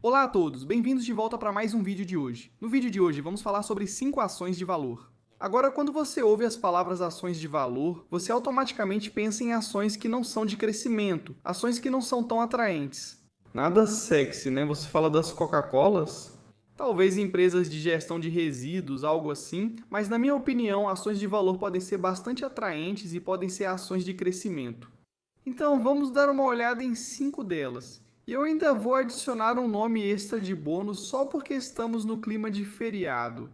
Olá a todos, bem-vindos de volta para mais um vídeo de hoje. No vídeo de hoje vamos falar sobre 5 ações de valor. Agora, quando você ouve as palavras ações de valor, você automaticamente pensa em ações que não são de crescimento, ações que não são tão atraentes. Nada sexy, né? Você fala das Coca-Colas? Talvez empresas de gestão de resíduos, algo assim, mas na minha opinião, ações de valor podem ser bastante atraentes e podem ser ações de crescimento. Então vamos dar uma olhada em 5 delas. E eu ainda vou adicionar um nome extra de bônus só porque estamos no clima de feriado.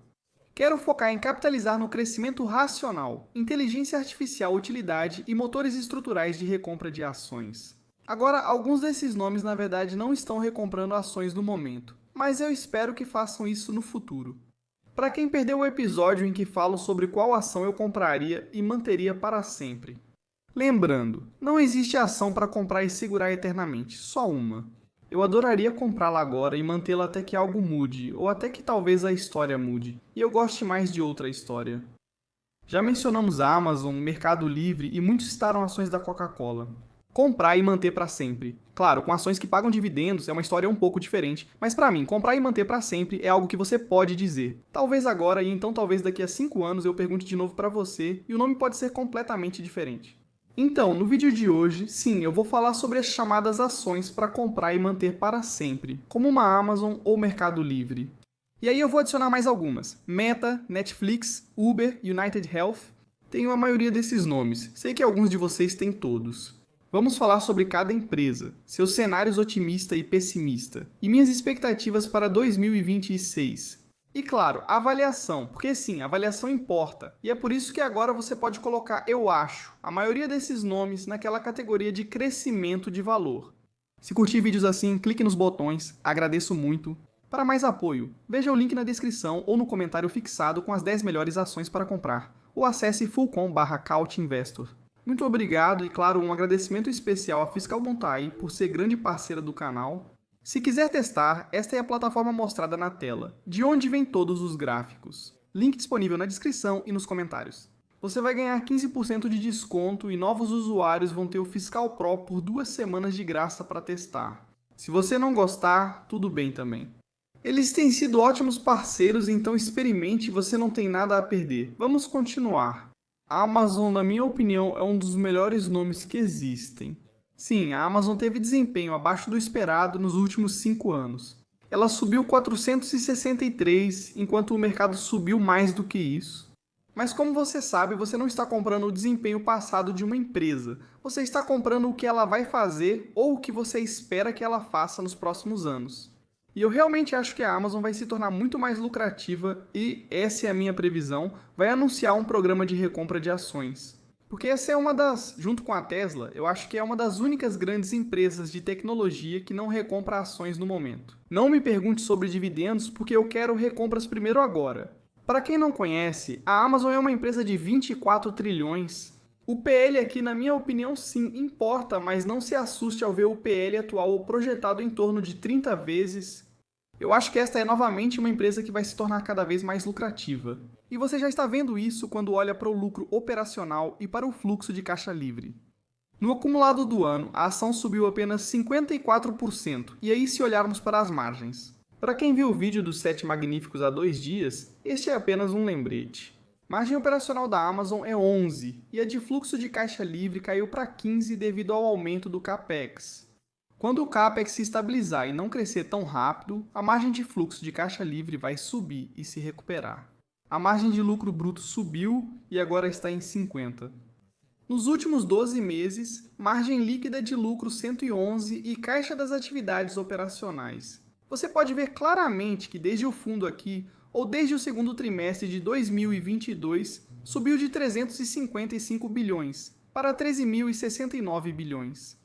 Quero focar em capitalizar no crescimento racional, inteligência artificial, utilidade e motores estruturais de recompra de ações. Agora, alguns desses nomes na verdade não estão recomprando ações no momento, mas eu espero que façam isso no futuro. Para quem perdeu o episódio em que falo sobre qual ação eu compraria e manteria para sempre. Lembrando, não existe ação para comprar e segurar eternamente, só uma. Eu adoraria comprá-la agora e mantê-la até que algo mude, ou até que talvez a história mude, e eu goste mais de outra história. Já mencionamos a Amazon, Mercado Livre e muitos citaram ações da Coca-Cola. Comprar e manter para sempre. Claro, com ações que pagam dividendos é uma história um pouco diferente, mas para mim, comprar e manter para sempre é algo que você pode dizer. Talvez agora e então talvez daqui a 5 anos eu pergunte de novo para você e o nome pode ser completamente diferente. Então, no vídeo de hoje, sim, eu vou falar sobre as chamadas ações para comprar e manter para sempre, como uma Amazon ou Mercado Livre. E aí eu vou adicionar mais algumas. Meta, Netflix, Uber, United Health. Tenho a maioria desses nomes, sei que alguns de vocês têm todos. Vamos falar sobre cada empresa, seus cenários otimista e pessimista, e minhas expectativas para 2026. E claro, a avaliação, porque sim, a avaliação importa. E é por isso que agora você pode colocar eu acho, a maioria desses nomes naquela categoria de crescimento de valor. Se curtir vídeos assim, clique nos botões, agradeço muito. Para mais apoio, veja o link na descrição ou no comentário fixado com as 10 melhores ações para comprar, ou acesse fullcom.com/couchinvestor. Muito obrigado e, claro, um agradecimento especial à Fiscal Montai por ser grande parceira do canal. Se quiser testar, esta é a plataforma mostrada na tela, de onde vêm todos os gráficos. Link disponível na descrição e nos comentários. Você vai ganhar 15% de desconto e novos usuários vão ter o Fiscal Pro por 2 semanas de graça para testar. Se você não gostar, tudo bem também. Eles têm sido ótimos parceiros, então experimente e você não tem nada a perder. Vamos continuar. A Amazon, na minha opinião, é um dos melhores nomes que existem. Sim, a Amazon teve desempenho abaixo do esperado nos últimos 5 anos. Ela subiu 463, enquanto o mercado subiu mais do que isso. Mas como você sabe, você não está comprando o desempenho passado de uma empresa. Você está comprando o que ela vai fazer ou o que você espera que ela faça nos próximos anos. E eu realmente acho que a Amazon vai se tornar muito mais lucrativa e, essa é a minha previsão, vai anunciar um programa de recompra de ações. Porque essa é uma das, junto com a Tesla, eu acho que é uma das únicas grandes empresas de tecnologia que não recompra ações no momento. Não me pergunte sobre dividendos porque eu quero recompras primeiro agora. Para quem não conhece, a Amazon é uma empresa de 24 trilhões. O PL aqui, na minha opinião, sim, importa, mas não se assuste ao ver o PL atual projetado em torno de 30 vezes. Eu acho que esta é novamente uma empresa que vai se tornar cada vez mais lucrativa. E você já está vendo isso quando olha para o lucro operacional e para o fluxo de caixa livre. No acumulado do ano, a ação subiu apenas 54%, e aí se olharmos para as margens. Para quem viu o vídeo dos 7 magníficos há 2 dias, este é apenas um lembrete. Margem operacional da Amazon é 11, e a de fluxo de caixa livre caiu para 15 devido ao aumento do CAPEX. Quando o CAPEX se estabilizar e não crescer tão rápido, a margem de fluxo de caixa livre vai subir e se recuperar. A margem de lucro bruto subiu e agora está em 50. Nos últimos 12 meses, margem líquida de lucro 111 e caixa das atividades operacionais. Você pode ver claramente que desde o fundo aqui, ou desde o segundo trimestre de 2022, subiu de 355 bilhões para 13.069 bilhões.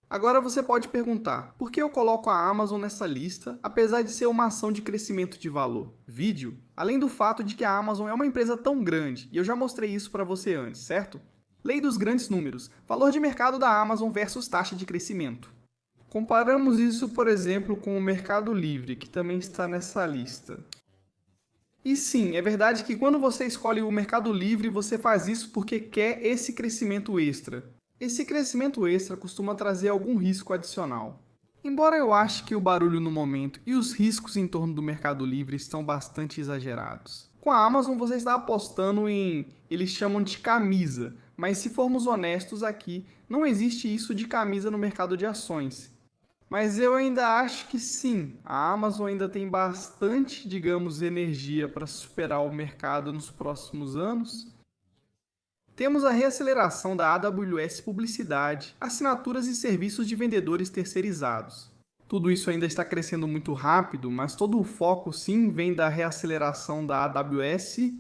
Agora você pode perguntar, por que eu coloco a Amazon nessa lista, apesar de ser uma ação de crescimento de valor? Vídeo, além do fato de que a Amazon é uma empresa tão grande, e eu já mostrei isso para você antes, certo? Lei dos grandes números, valor de mercado da Amazon versus taxa de crescimento. Comparamos isso, por exemplo, com o Mercado Livre, que também está nessa lista. E sim, é verdade que quando você escolhe o Mercado Livre, você faz isso porque quer esse crescimento extra. Esse crescimento extra costuma trazer algum risco adicional. Embora eu ache que o barulho no momento e os riscos em torno do Mercado Livre estão bastante exagerados. Com a Amazon você está apostando em, eles chamam de camisa, mas se formos honestos aqui, não existe isso de camisa no mercado de ações. Mas eu ainda acho que sim, a Amazon ainda tem bastante, digamos, energia para superar o mercado nos próximos anos. Temos a reaceleração da AWS Publicidade, assinaturas e serviços de vendedores terceirizados. Tudo isso ainda está crescendo muito rápido, mas todo o foco sim vem da reaceleração da AWS.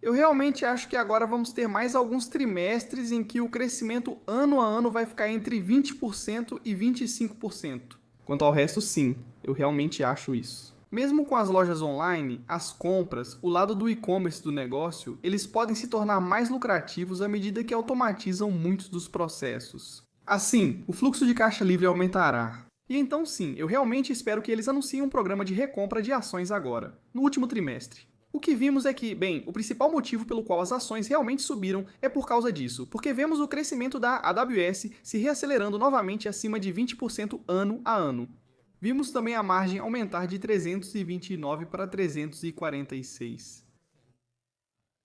Eu realmente acho que agora vamos ter mais alguns trimestres em que o crescimento ano a ano vai ficar entre 20% e 25%. Quanto ao resto, sim, eu realmente acho isso. Mesmo com as lojas online, as compras, o lado do e-commerce do negócio, eles podem se tornar mais lucrativos à medida que automatizam muitos dos processos. Assim, o fluxo de caixa livre aumentará. E então sim, eu realmente espero que eles anunciem um programa de recompra de ações agora, no último trimestre. O que vimos é que, bem, o principal motivo pelo qual as ações realmente subiram é por causa disso, porque vemos o crescimento da AWS se reacelerando novamente acima de 20% ano a ano. Vimos também a margem aumentar de 329 para 346.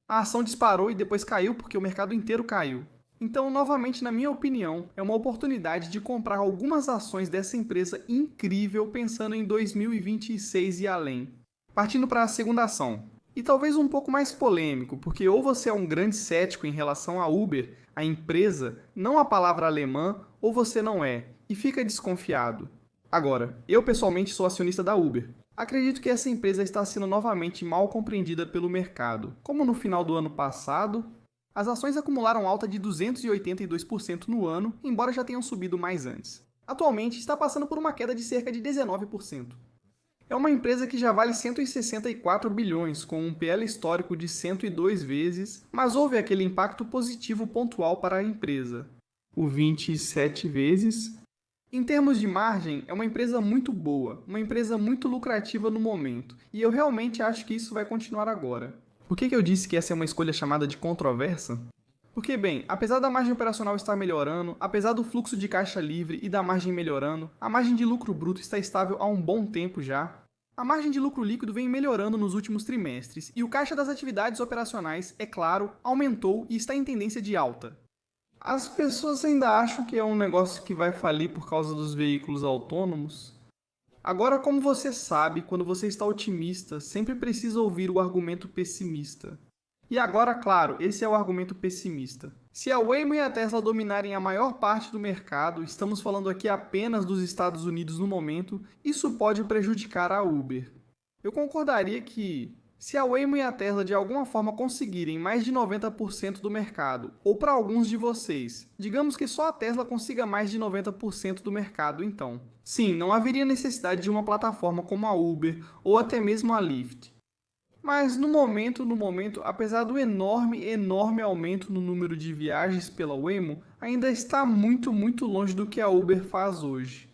A ação disparou e depois caiu porque o mercado inteiro caiu. Então, novamente, na minha opinião, é uma oportunidade de comprar algumas ações dessa empresa incrível pensando em 2026 e além. Partindo para a segunda ação. E talvez um pouco mais polêmico, porque ou você é um grande cético em relação à Uber, a empresa, não a palavra alemã, ou você não é, e fica desconfiado. Agora, eu pessoalmente sou acionista da Uber. Acredito que essa empresa está sendo novamente mal compreendida pelo mercado. Como no final do ano passado, as ações acumularam alta de 282% no ano, embora já tenham subido mais antes. Atualmente está passando por uma queda de cerca de 19%. É uma empresa que já vale 164 bilhões, com um PL histórico de 102 vezes, mas houve aquele impacto positivo pontual para a empresa, o 27 vezes. Em termos de margem, é uma empresa muito boa, uma empresa muito lucrativa no momento, e eu realmente acho que isso vai continuar agora. Por que eu disse que essa é uma escolha chamada de controversa? Porque, bem, apesar da margem operacional estar melhorando, apesar do fluxo de caixa livre e da margem melhorando, a margem de lucro bruto está estável há um bom tempo já. A margem de lucro líquido vem melhorando nos últimos trimestres, e o caixa das atividades operacionais, é claro, aumentou e está em tendência de alta. As pessoas ainda acham que é um negócio que vai falir por causa dos veículos autônomos. Agora, como você sabe, quando você está otimista, sempre precisa ouvir o argumento pessimista. E agora, claro, esse é o argumento pessimista. Se a Waymo e a Tesla dominarem a maior parte do mercado, estamos falando aqui apenas dos Estados Unidos no momento, isso pode prejudicar a Uber. Eu concordaria que, se a Waymo e a Tesla de alguma forma conseguirem mais de 90% do mercado, ou para alguns de vocês, digamos que só a Tesla consiga mais de 90% do mercado então. Sim, não haveria necessidade de uma plataforma como a Uber ou até mesmo a Lyft. Mas no momento, apesar do enorme aumento no número de viagens pela Waymo, ainda está muito longe do que a Uber faz hoje.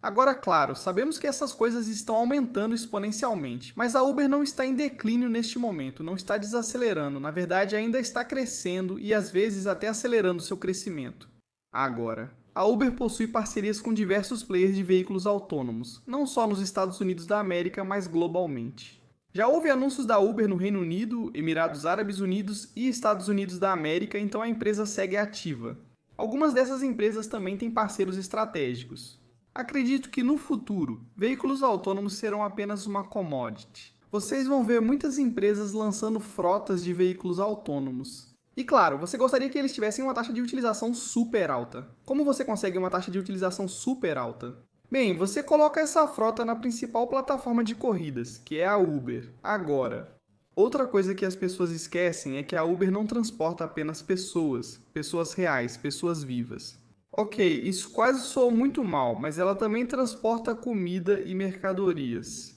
Agora, claro, sabemos que essas coisas estão aumentando exponencialmente, mas a Uber não está em declínio neste momento, não está desacelerando, na verdade ainda está crescendo e às vezes até acelerando seu crescimento. Agora, a Uber possui parcerias com diversos players de veículos autônomos, não só nos Estados Unidos da América, mas globalmente. Já houve anúncios da Uber no Reino Unido, Emirados Árabes Unidos e Estados Unidos da América, então a empresa segue ativa. Algumas dessas empresas também têm parceiros estratégicos. Acredito que no futuro, veículos autônomos serão apenas uma commodity. Vocês vão ver muitas empresas lançando frotas de veículos autônomos. E claro, você gostaria que eles tivessem uma taxa de utilização super alta. Como você consegue uma taxa de utilização super alta? Bem, você coloca essa frota na principal plataforma de corridas, que é a Uber. Agora, outra coisa que as pessoas esquecem é que a Uber não transporta apenas pessoas reais, pessoas vivas. Ok, isso quase soou muito mal, mas ela também transporta comida e mercadorias.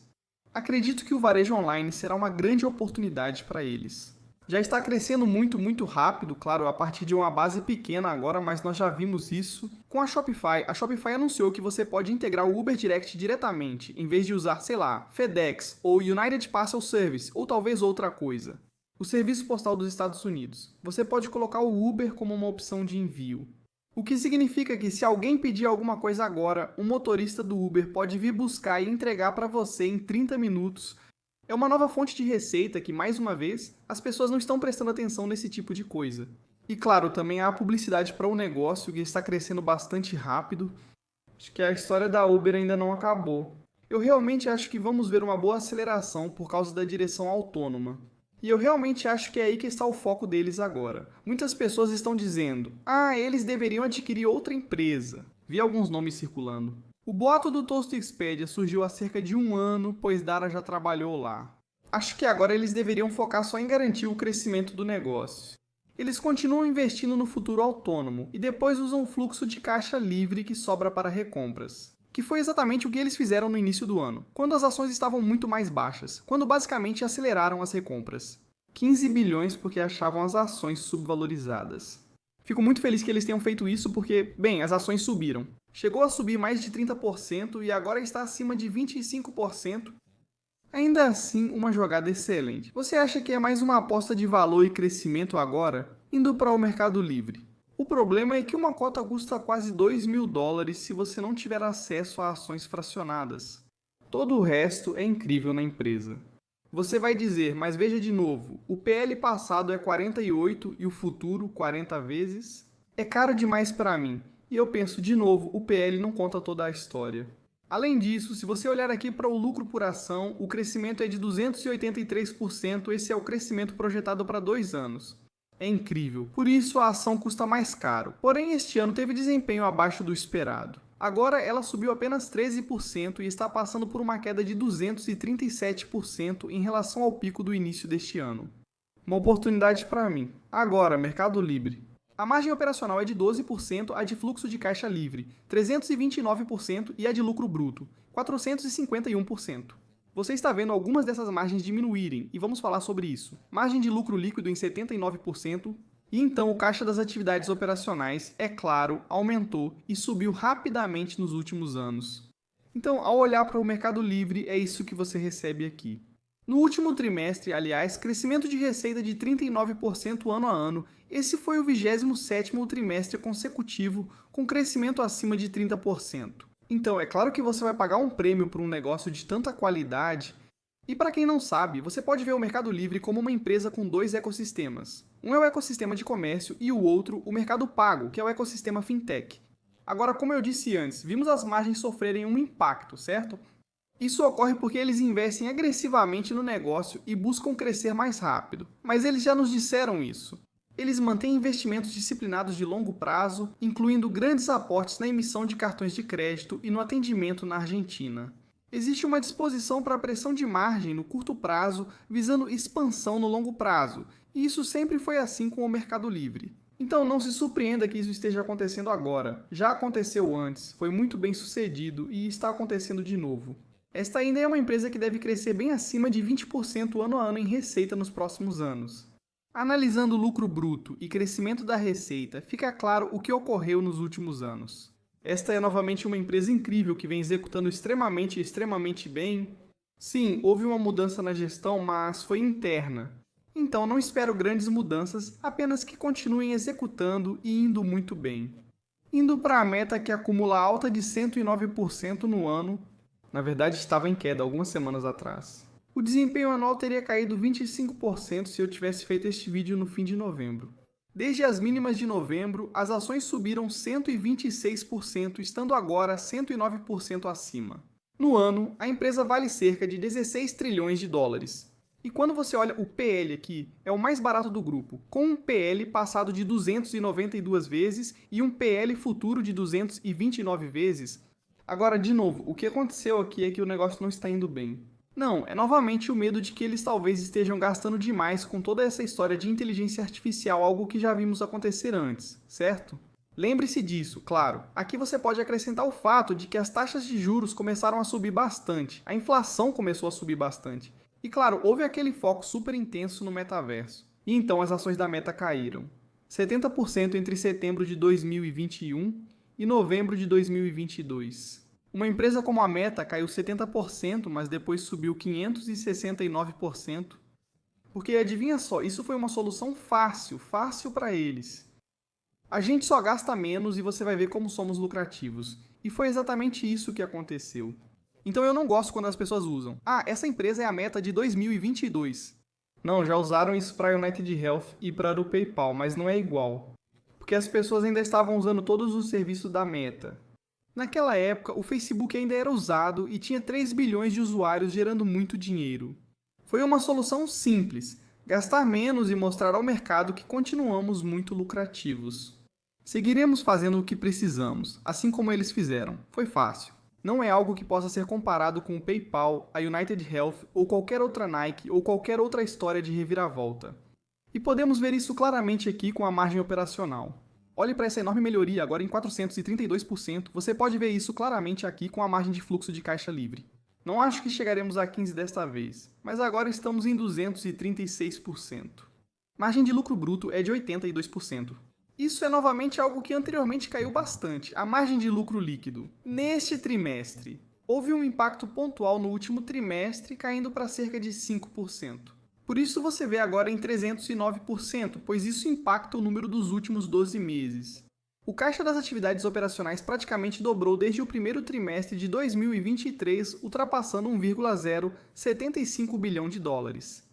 Acredito que o varejo online será uma grande oportunidade para eles. Já está crescendo muito rápido, claro, a partir de uma base pequena agora, mas nós já vimos isso. Com a Shopify anunciou que você pode integrar o Uber Direct diretamente, em vez de usar, sei lá, FedEx ou United Parcel Service, ou talvez outra coisa. O serviço postal dos Estados Unidos. Você pode colocar o Uber como uma opção de envio. O que significa que se alguém pedir alguma coisa agora, um motorista do Uber pode vir buscar e entregar para você em 30 minutos. É uma nova fonte de receita que, mais uma vez, as pessoas não estão prestando atenção nesse tipo de coisa. E claro, também há a publicidade para o negócio que está crescendo bastante rápido. Acho que a história da Uber ainda não acabou. Eu realmente acho que vamos ver uma boa aceleração por causa da direção autônoma. E eu realmente acho que é aí que está o foco deles agora. Muitas pessoas estão dizendo: ah, eles deveriam adquirir outra empresa. Vi alguns nomes circulando. O boato do Toast Expedia surgiu há cerca de 1 ano, pois Dara já trabalhou lá. Acho que agora eles deveriam focar só em garantir o crescimento do negócio. Eles continuam investindo no futuro autônomo e depois usam o fluxo de caixa livre que sobra para recompras. Que foi exatamente o que eles fizeram no início do ano, quando as ações estavam muito mais baixas, quando basicamente aceleraram as recompras. 15 bilhões porque achavam as ações subvalorizadas. Fico muito feliz que eles tenham feito isso porque, bem, as ações subiram. Chegou a subir mais de 30% e agora está acima de 25%. Ainda assim, uma jogada excelente. Você acha que é mais uma aposta de valor e crescimento agora, indo para o Mercado Livre? O problema é que uma cota custa quase $2.000 se você não tiver acesso a ações fracionadas. Todo o resto é incrível na empresa. Você vai dizer, mas veja de novo, o PL passado é 48 e o futuro 40 vezes? É caro demais para mim, e eu penso de novo, o PL não conta toda a história. Além disso, se você olhar aqui para o lucro por ação, o crescimento é de 283%, esse é o crescimento projetado para 2 anos. É incrível, por isso a ação custa mais caro, porém este ano teve desempenho abaixo do esperado. Agora ela subiu apenas 13% e está passando por uma queda de 237% em relação ao pico do início deste ano. Uma oportunidade para mim. Agora, Mercado Livre. A margem operacional é de 12%, a de fluxo de caixa livre, 329% e a de lucro bruto, 451%. Você está vendo algumas dessas margens diminuírem, e vamos falar sobre isso. Margem de lucro líquido em 79%, e então o caixa das atividades operacionais, é claro, aumentou e subiu rapidamente nos últimos anos. Então, ao olhar para o Mercado Livre, é isso que você recebe aqui. No último trimestre, aliás, crescimento de receita de 39% ano a ano. Esse foi o 27º trimestre consecutivo com crescimento acima de 30%. Então, é claro que você vai pagar um prêmio por um negócio de tanta qualidade. E para quem não sabe, você pode ver o Mercado Livre como uma empresa com 2 ecossistemas. Um é o ecossistema de comércio e o outro, o mercado pago, que é o ecossistema fintech. Agora, como eu disse antes, vimos as margens sofrerem um impacto, certo? Isso ocorre porque eles investem agressivamente no negócio e buscam crescer mais rápido. Mas eles já nos disseram isso. Eles mantêm investimentos disciplinados de longo prazo, incluindo grandes aportes na emissão de cartões de crédito e no atendimento na Argentina. Existe uma disposição para a pressão de margem no curto prazo, visando expansão no longo prazo, e isso sempre foi assim com o Mercado Livre. Então não se surpreenda que isso esteja acontecendo agora. Já aconteceu antes, foi muito bem sucedido e está acontecendo de novo. Esta ainda é uma empresa que deve crescer bem acima de 20% ano a ano em receita nos próximos anos. Analisando o lucro bruto e crescimento da receita, fica claro o que ocorreu nos últimos anos. Esta é novamente uma empresa incrível que vem executando extremamente bem. Sim, houve uma mudança na gestão, mas foi interna. Então não espero grandes mudanças, apenas que continuem executando e indo muito bem. Indo para a meta que acumula alta de 109% no ano, na verdade estava em queda algumas semanas atrás. O desempenho anual teria caído 25% se eu tivesse feito este vídeo no fim de novembro. Desde as mínimas de novembro, as ações subiram 126%, estando agora 109% acima. No ano, a empresa vale cerca de 16 trilhões de dólares. E quando você olha o PL aqui, é o mais barato do grupo, com um PL passado de 292 vezes e um PL futuro de 229 vezes. Agora, de novo, o que aconteceu aqui é que o negócio não está indo bem. Não, é novamente o medo de que eles talvez estejam gastando demais com toda essa história de inteligência artificial, algo que já vimos acontecer antes, certo? Lembre-se disso, claro. Aqui você pode acrescentar o fato de que as taxas de juros começaram a subir bastante, a inflação começou a subir bastante. E claro, houve aquele foco super intenso no metaverso. E então as ações da Meta caíram. 70% entre setembro de 2021 e novembro de 2022. Uma empresa como a Meta caiu 70%, mas depois subiu 569%. Porque adivinha só, isso foi uma solução fácil para eles. A gente só gasta menos e você vai ver como somos lucrativos. E foi exatamente isso que aconteceu. Então eu não gosto quando as pessoas usam. Ah, essa empresa é a Meta de 2022. Não, já usaram isso para a United Health e para o PayPal, mas não é igual. Porque as pessoas ainda estavam usando todos os serviços da Meta. Naquela época, o Facebook ainda era usado e tinha 3 bilhões de usuários gerando muito dinheiro. Foi uma solução simples, gastar menos e mostrar ao mercado que continuamos muito lucrativos. Seguiremos fazendo o que precisamos, assim como eles fizeram. Foi fácil. Não é algo que possa ser comparado com o PayPal, a United Health ou qualquer outra Nike ou qualquer outra história de reviravolta. E podemos ver isso claramente aqui com a margem operacional. Olhe para essa enorme melhoria agora em 432%, você pode ver isso claramente aqui com a margem de fluxo de caixa livre. Não acho que chegaremos a 15 desta vez, mas agora estamos em 236%. Margem de lucro bruto é de 82%. Isso é novamente algo que anteriormente caiu bastante, a margem de lucro líquido. Neste trimestre, houve um impacto pontual no último trimestre, caindo para cerca de 5%. Por isso você vê agora em 309%, pois isso impacta o número dos últimos 12 meses. O caixa das atividades operacionais praticamente dobrou desde o primeiro trimestre de 2023, ultrapassando 1,075 bilhão de dólares.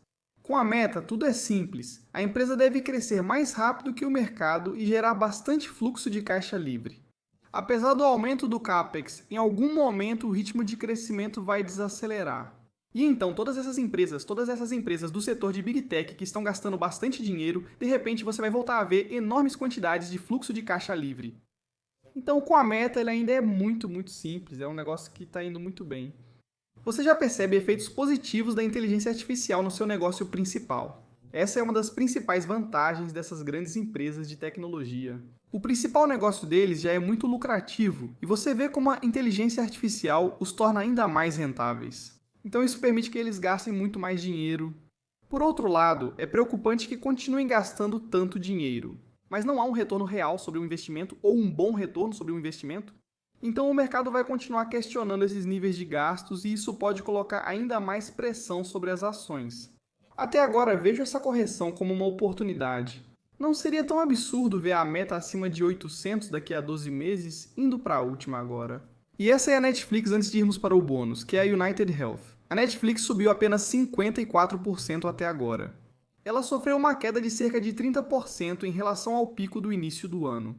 Com a Meta, tudo é simples. A empresa deve crescer mais rápido que o mercado e gerar bastante fluxo de caixa livre. Apesar do aumento do CAPEX, em algum momento o ritmo de crescimento vai desacelerar. E então, todas essas empresas do setor de Big Tech que estão gastando bastante dinheiro, de repente você vai voltar a ver enormes quantidades de fluxo de caixa livre. Então, com a Meta, ele ainda é muito simples, é um negócio que está indo muito bem. Você já percebe efeitos positivos da inteligência artificial no seu negócio principal. Essa é uma das principais vantagens dessas grandes empresas de tecnologia. O principal negócio deles já é muito lucrativo, e você vê como a inteligência artificial os torna ainda mais rentáveis. Então isso permite que eles gastem muito mais dinheiro. Por outro lado, é preocupante que continuem gastando tanto dinheiro, mas não há um retorno real sobre o investimento ou um bom retorno sobre o investimento. Então o mercado vai continuar questionando esses níveis de gastos e isso pode colocar ainda mais pressão sobre as ações. Até agora vejo essa correção como uma oportunidade. Não seria tão absurdo ver a Meta acima de 800 daqui a 12 meses, indo para a última agora. E essa é a Netflix antes de irmos para o bônus, que é a United Health. A Netflix subiu apenas 54% até agora. Ela sofreu uma queda de cerca de 30% em relação ao pico do início do ano.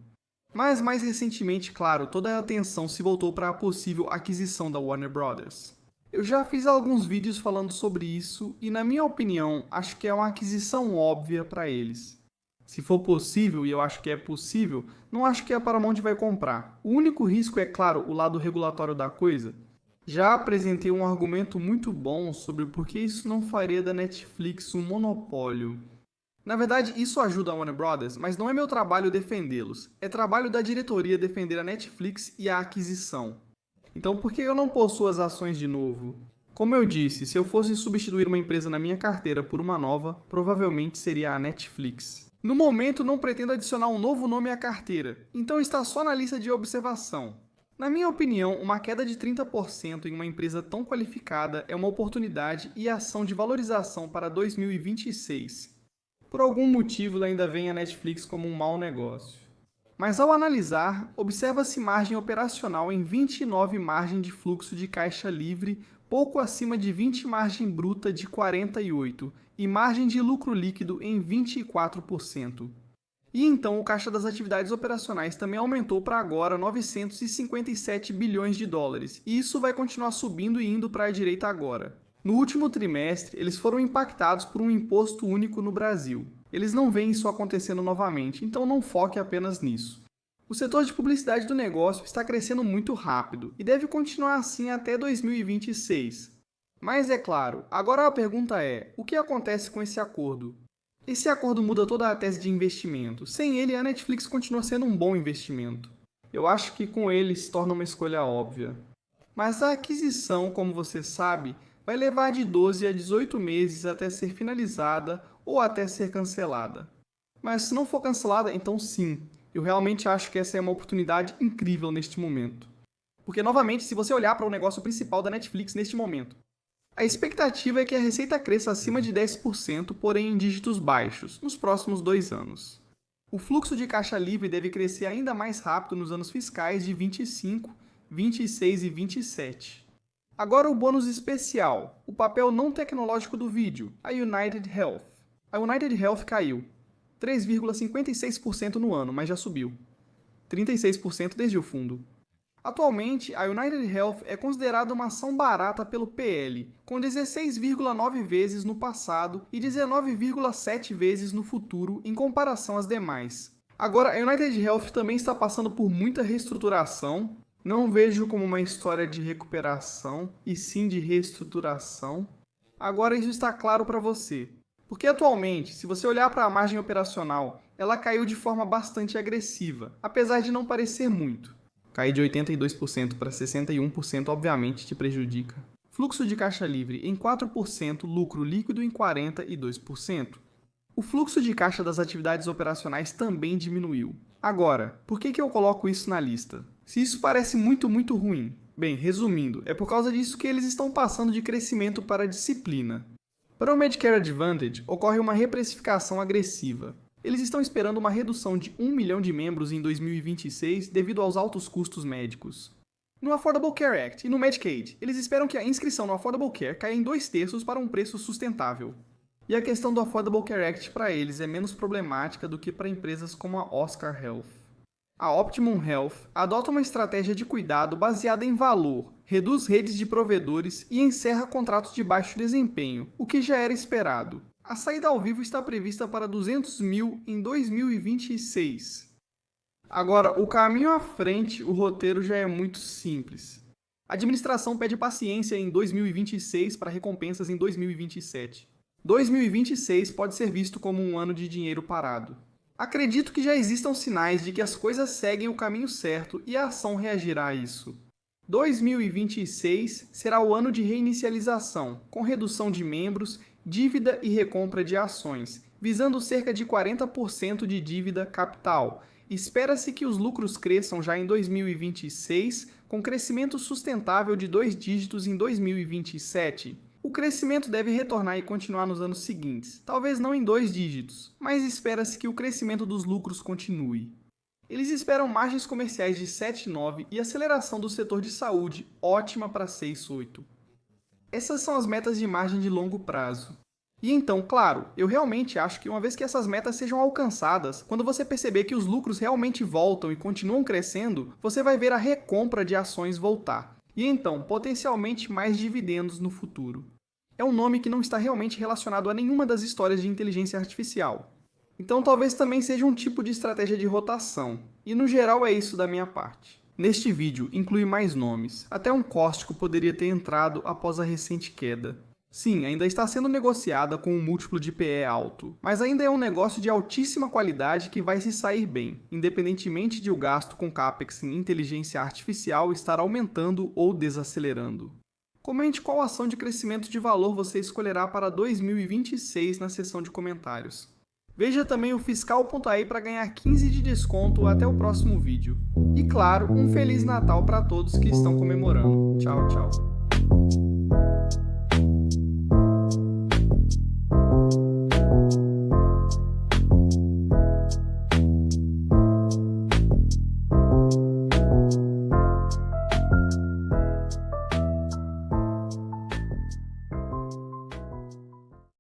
Mas mais recentemente, claro, toda a atenção se voltou para a possível aquisição da Warner Bros. Eu já fiz alguns vídeos falando sobre isso e, na minha opinião, acho que é uma aquisição óbvia para eles. Se for possível, e eu acho que é possível, não acho que a Paramount vai comprar. O único risco é, claro, o lado regulatório da coisa. Já apresentei um argumento muito bom sobre por que isso não faria da Netflix um monopólio. Na verdade, isso ajuda a Warner Bros., mas não é meu trabalho defendê-los. É trabalho da diretoria defender a Netflix e a aquisição. Então, por que eu não possuo as ações de novo? Como eu disse, se eu fosse substituir uma empresa na minha carteira por uma nova, provavelmente seria a Netflix. No momento, não pretendo adicionar um novo nome à carteira, então está só na lista de observação. Na minha opinião, uma queda de 30% em uma empresa tão qualificada é uma oportunidade e ação de valorização para 2026. Por algum motivo, ela ainda vê a Netflix como um mau negócio. Mas ao analisar, observa-se margem operacional em 29 margem de fluxo de caixa livre, pouco acima de 20 margem bruta de 48 e margem de lucro líquido em 24%. E então o caixa das atividades operacionais também aumentou para agora 957 bilhões de dólares, e isso vai continuar subindo e indo para a direita agora. No último trimestre, eles foram impactados por um imposto único no Brasil. Eles não veem isso acontecendo novamente, então não foque apenas nisso. O setor de publicidade do negócio está crescendo muito rápido e deve continuar assim até 2026. Mas é claro, agora a pergunta é, o que acontece com esse acordo? Esse acordo muda toda a tese de investimento. Sem ele, a Netflix continua sendo um bom investimento. Eu acho que com ele se torna uma escolha óbvia. Mas a aquisição, como você sabe, vai levar de 12 a 18 meses até ser finalizada ou até ser cancelada. Mas se não for cancelada, então sim. Eu realmente acho que essa é uma oportunidade incrível neste momento. Porque, novamente, se você olhar para o negócio principal da Netflix neste momento, a expectativa é que a receita cresça acima de 10%, porém em dígitos baixos, nos próximos 2 anos. O fluxo de caixa livre deve crescer ainda mais rápido nos anos fiscais de 25, 26 e 27. Agora o bônus especial, o papel não tecnológico do vídeo, a United Health. A United Health caiu 3,56% no ano, mas já subiu 36% desde o fundo. Atualmente, a United Health é considerada uma ação barata pelo PL, com 16,9 vezes no passado e 19,7 vezes no futuro em comparação às demais. Agora, a United Health também está passando por muita reestruturação. Não vejo como uma história de recuperação, e sim de reestruturação. Agora isso está claro para você. Porque atualmente, se você olhar para a margem operacional, ela caiu de forma bastante agressiva, apesar de não parecer muito. Cair de 82% para 61% obviamente te prejudica. Fluxo de caixa livre em 4%, lucro líquido em 42%. O fluxo de caixa das atividades operacionais também diminuiu. Agora, por que eu coloco isso na lista? Se isso parece muito ruim. Bem, resumindo, é por causa disso que eles estão passando de crescimento para disciplina. Para o Medicare Advantage, ocorre uma reprecificação agressiva. Eles estão esperando uma redução de 1 milhão de membros em 2026 devido aos altos custos médicos. No Affordable Care Act e no Medicaid, eles esperam que a inscrição no Affordable Care caia em 2/3 para um preço sustentável. E a questão do Affordable Care Act para eles é menos problemática do que para empresas como a Oscar Health. A Optimum Health adota uma estratégia de cuidado baseada em valor, reduz redes de provedores e encerra contratos de baixo desempenho, o que já era esperado. A saída ao vivo está prevista para 200 mil em 2026. Agora, o caminho à frente, o roteiro já é muito simples. A administração pede paciência em 2026 para recompensas em 2027. 2026 pode ser visto como um ano de dinheiro parado. Acredito que já existam sinais de que as coisas seguem o caminho certo e a ação reagirá a isso. 2026 será o ano de reinicialização, com redução de membros, dívida e recompra de ações, visando cerca de 40% de dívida capital. Espera-se que os lucros cresçam já em 2026, com crescimento sustentável de 2 dígitos em 2027. O crescimento deve retornar e continuar nos anos seguintes, talvez não em 2 dígitos, mas espera-se que o crescimento dos lucros continue. Eles esperam margens comerciais de 7,9 e aceleração do setor de saúde ótima para 6,8. Essas são as metas de margem de longo prazo. E então, claro, eu realmente acho que uma vez que essas metas sejam alcançadas, quando você perceber que os lucros realmente voltam e continuam crescendo, você vai ver a recompra de ações voltar. E então, potencialmente mais dividendos no futuro. É um nome que não está realmente relacionado a nenhuma das histórias de inteligência artificial. Então talvez também seja um tipo de estratégia de rotação. E no geral é isso da minha parte. Neste vídeo inclui mais nomes. Até um Costco poderia ter entrado após a recente queda. Sim, ainda está sendo negociada com um múltiplo de PE alto, mas ainda é um negócio de altíssima qualidade que vai se sair bem, independentemente de o gasto com CAPEX em inteligência artificial estar aumentando ou desacelerando. Comente qual ação de crescimento de valor você escolherá para 2026 na seção de comentários. Veja também o fiscal.ai para ganhar 15 de desconto até o próximo vídeo. E claro, um Feliz Natal para todos que estão comemorando. Tchau, tchau.